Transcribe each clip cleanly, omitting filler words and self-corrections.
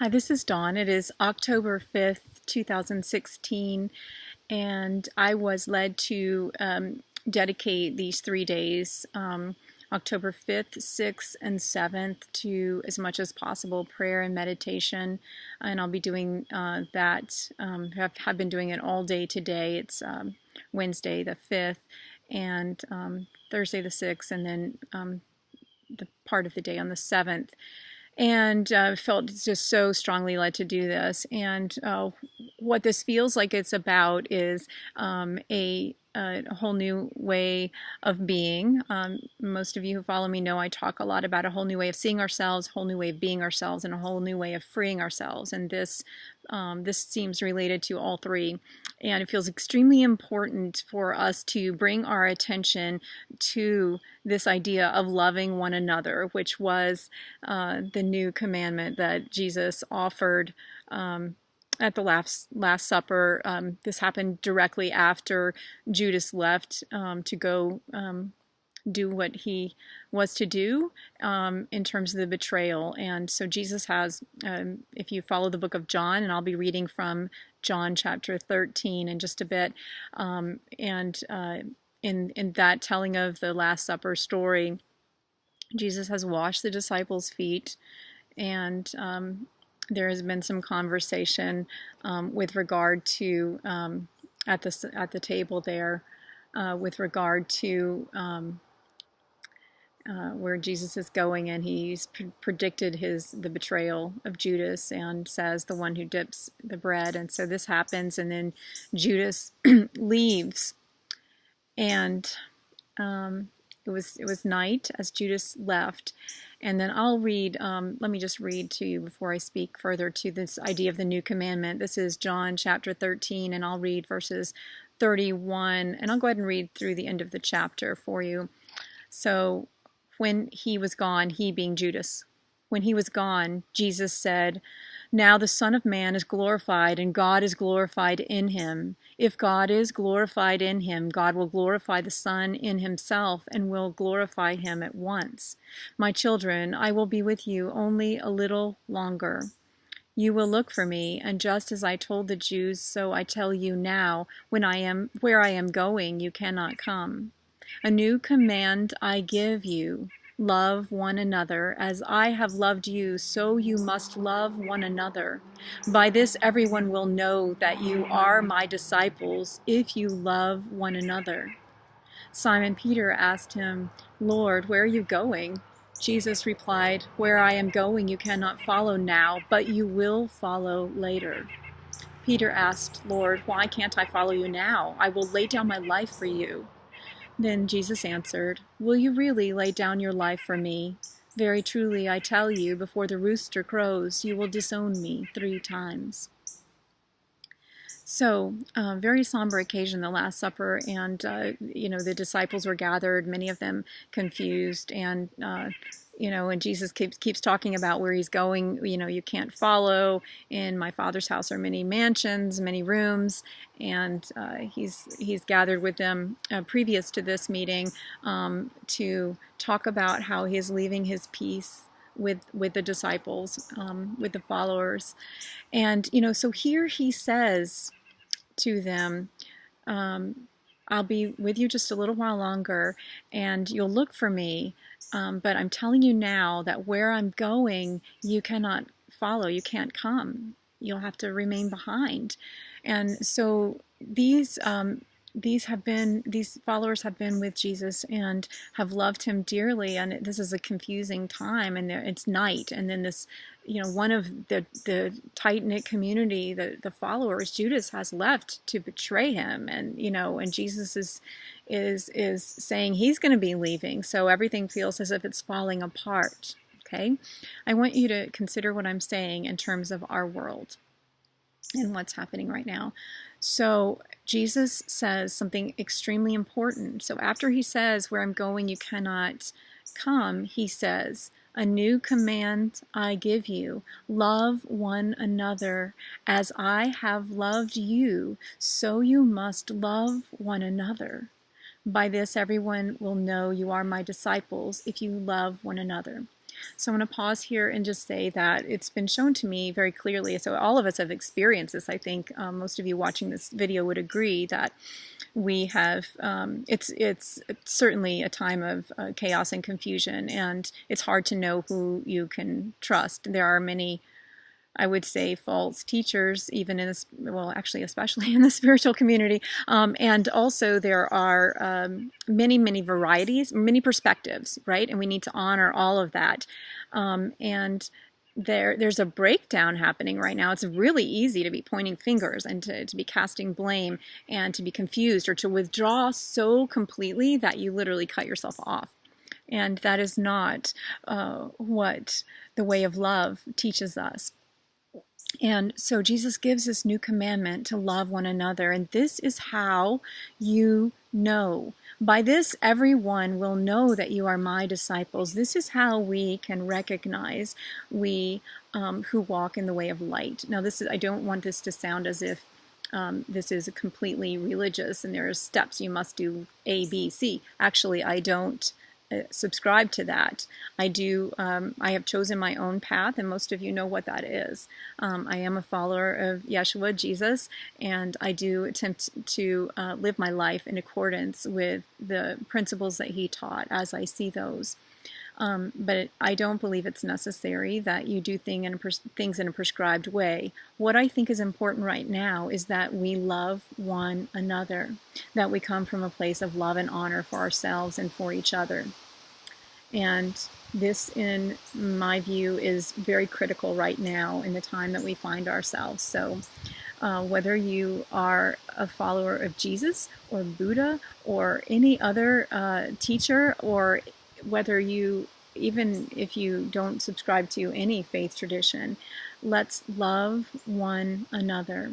Hi, this is Dawn. It is October 5th, 2016, and I was led to dedicate these 3 days, October 5th, 6th, and 7th, to as much as possible prayer and meditation. And I'll be doing that, have been doing it all day today. It's Wednesday the 5th, and Thursday the 6th, and then the part of the day on the 7th. And felt just so strongly led to do this. And what this feels like it's about is a whole new way of being. Most of you who follow me know I talk a lot about a whole new way of seeing ourselves, a whole new way of being ourselves, and a whole new way of freeing ourselves. And this seems related to all three. And it feels extremely important for us to bring our attention to this idea of loving one another, which was the new commandment that Jesus offered at the Last Supper. This happened directly after Judas left to go do what he was to do in terms of the betrayal. And so Jesus has, if you follow the book of John, and I'll be reading from John chapter 13 in just a bit, in that telling of the Last Supper story, Jesus has washed the disciples' feet, and there has been some conversation with regard to at the table there with regard to where Jesus is going, and he's predicted the betrayal of Judas, and says the one who dips the bread. And so this happens, and then Judas leaves, and it was night as Judas left. And then I'll read, let me just read to you before I speak further to this idea of the new commandment. This is John chapter 13, and I'll read verses 31, and I'll go ahead and read through the end of the chapter for you. So, when he was gone, he being Judas, when he was gone, Jesus said, "Now the Son of Man is glorified, and God is glorified in him. If God is glorified in him, God will glorify the Son in himself, and will glorify him at once. My children, I will be with you only a little longer. You will look for me, and just as I told the Jews, so I tell you now, where I am going, you cannot come. A new command I give you, love one another. As I have loved you, so you must love one another. By this everyone will know that you are my disciples, if you love one another." Simon Peter asked him, "Lord, where are you going?" Jesus replied, "Where I am going you cannot follow now, but you will follow later." Peter asked, "Lord, why can't I follow you now? I will lay down my life for you." Then Jesus answered, "Will you really lay down your life for me? Very truly, I tell you, before the rooster crows, you will disown me 3 times. So, very somber occasion, the Last Supper, and the disciples were gathered, many of them confused, and and Jesus keeps talking about where he's going. You can't follow. In my Father's house are many mansions, many rooms, and he's gathered with them previous to this meeting to talk about how he is leaving his peace with the disciples, with the followers. And so here he says to them, I'll be with you just a little while longer, and you'll look for me, but I'm telling you now that where I'm going, you cannot follow, you can't come. You'll have to remain behind. And so these followers have been with Jesus and have loved him dearly, and this is a confusing time, and it's night, and then this, one of the tight-knit community, the followers, Judas, has left to betray him, and and Jesus is saying he's going to be leaving, so everything feels as if it's falling apart. Okay, I want you to consider what I'm saying in terms of our world and what's happening right now. So Jesus says something extremely important. So after he says, "Where I'm going, you cannot come," he says, "A new command I give you, love one another. As I have loved you, so you must love one another. By this everyone will know you are my disciples, if you love one another." So I'm going to pause here and just say that it's been shown to me very clearly. So all of us have experienced this. I think most of you watching this video would agree that we have, it's certainly a time of chaos and confusion, and it's hard to know who you can trust. There are many, I would say, false teachers, even in this, well, actually, especially in the spiritual community. And also there are many, many varieties, many perspectives, right? And we need to honor all of that. And there's a breakdown happening right now. It's really easy to be pointing fingers and to be casting blame and to be confused or to withdraw so completely that you literally cut yourself off. And that is not what the way of love teaches us. And so Jesus gives this new commandment to love one another. And this is how you know. By this, everyone will know that you are my disciples. This is how we can recognize we who walk in the way of light. Now, I don't want this to sound as if this is completely religious and there are steps you must do A, B, C. Actually, I don't subscribe to that. I have chosen my own path, and most of you know what that is. I am a follower of Yeshua, Jesus, and I do attempt to live my life in accordance with the principles that he taught as I see those. But I don't believe it's necessary that you do things in a prescribed way. What I think is important right now is that we love one another, that we come from a place of love and honor for ourselves and for each other. And this, in my view, is very critical right now in the time that we find ourselves. So whether you are a follower of Jesus or Buddha or any other teacher, or whether you, even if you don't subscribe to any faith tradition, let's love one another.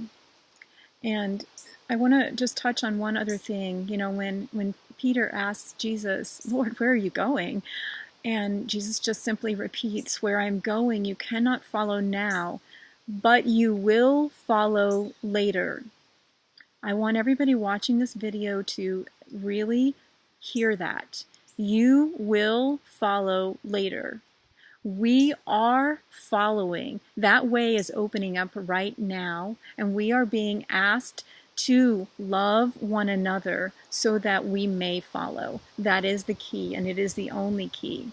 And I want to just touch on one other thing. You know, when Peter asks Jesus, Lord, where are you going? And Jesus just simply repeats, where I'm going, you cannot follow now, but you will follow later. I want everybody watching this video to really hear that. You will follow later. We are following. That way is opening up right now, and we are being asked to love one another so that we may follow. That is the key, and it is the only key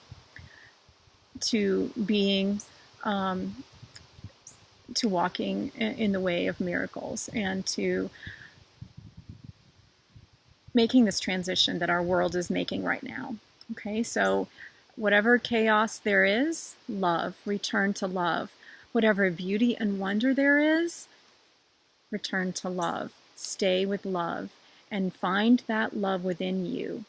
to being, to walking in the way of miracles and to making this transition that our world is making right now. Okay, so whatever chaos there is, love, return to love. Whatever beauty and wonder there is, return to love. Stay with love and find that love within you.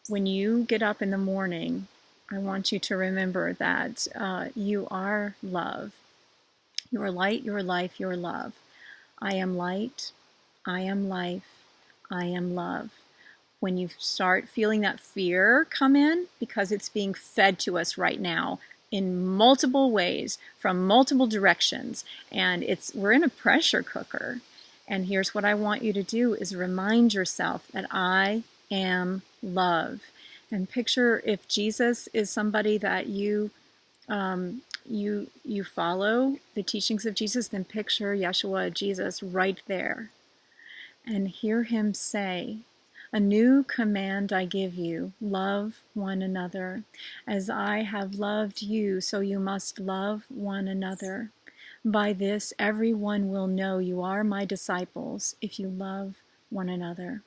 When you get up in the morning, I want you to remember that you are love. You are light, you are life, you are love. I am light, I am life, I am love. When you start feeling that fear come in, because it's being fed to us right now in multiple ways, from multiple directions, and we're in a pressure cooker. And here's what I want you to do is remind yourself that I am love. And picture if Jesus is somebody that you follow the teachings of Jesus, then picture Yeshua, Jesus, right there. And hear him say, a new command I give you, love one another. As I have loved you, so you must love one another. By this, everyone will know you are my disciples if you love one another.